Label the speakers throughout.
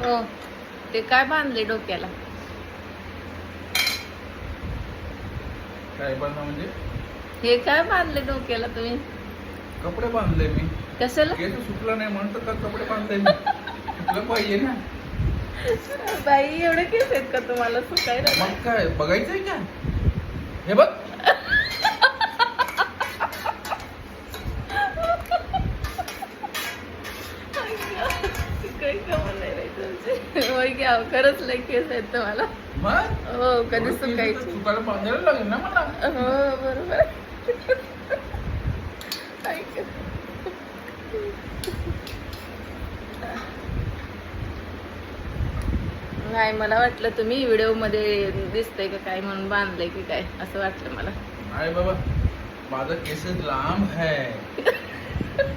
Speaker 1: हो, ते काय बांधले डोक्याला?
Speaker 2: काय बनवा म्हणजे?
Speaker 1: हे काय बांधले डोक्याला तुम्ही?
Speaker 2: कपडे बांधले मी.
Speaker 1: कशाला?
Speaker 2: केस सुकला नाही म्हणून तर कपडे बांधले मी. सुकलं पाहिजे ना.
Speaker 1: बाई एवढे केस आहेत का तुम्हाला सुकायला?
Speaker 2: मग काय बघायचंय का? हे बघ.
Speaker 1: काही कमाल नाही रे तुमची. होय घ्या, खरंच लय केस आहेत तुम्हाला.
Speaker 2: मग
Speaker 1: हो, कधी सुकायची?
Speaker 2: सुकायला बांधायला लागेल ना मला.
Speaker 1: हो बरोबर. ऐक. नाही, मला वाटलं तुम्ही व्हिडिओ मध्ये दिसतंय का काय म्हणून बांधलंय की काय असं वाटलं मला.
Speaker 2: नाही बाबा, माझा केस लांब आहे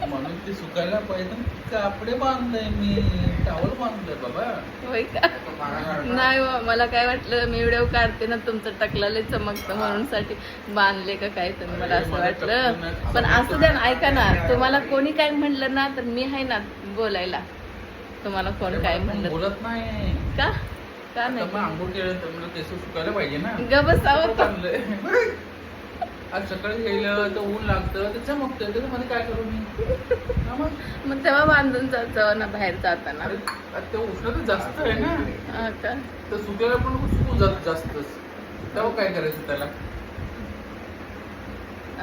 Speaker 2: म्हणून ते सुकायला पाहिजे. कपडे बांधले मी, टावल बांधलंय बाबा.
Speaker 1: होय का? नाही हो, मला काय वाटलं मी व्हिडिओ काढते ना तुमचं टकला लय चमकतं म्हणून साठी बांधले का काय तुम्ही, मला असं वाटलं. पण असू द्या ना, ऐका ना, तुम्हाला कोणी काय म्हणलं ना तर मी आहे ना बोलायला. तुम्हाला कोण काय म्हणलं
Speaker 2: बोलत नाही
Speaker 1: का? का
Speaker 2: आता
Speaker 1: नाही?
Speaker 2: मग आंघोळ केलं तर मला केस सुकायला पाहिजे ना.
Speaker 1: ग बसावं का?
Speaker 2: बांधलंय. आज सकाळी गेलं तर ऊन लागतं ते चमकतं, त्याच्यामध्ये काय करू मी? हा मग.
Speaker 1: मग तेव्हा बांधून जायचं ना बाहेर जाताना.
Speaker 2: अरे, आता ते उष्णता जास्त आहे ना,
Speaker 1: हा का?
Speaker 2: तर सुकायला पण सुकून जात जास्तच. तेव्हा काय करायचं त्याला?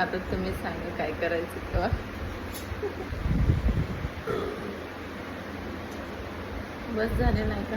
Speaker 1: आता तुम्ही सांगा काय करायचं तेव्हा. बस झाले नाही का?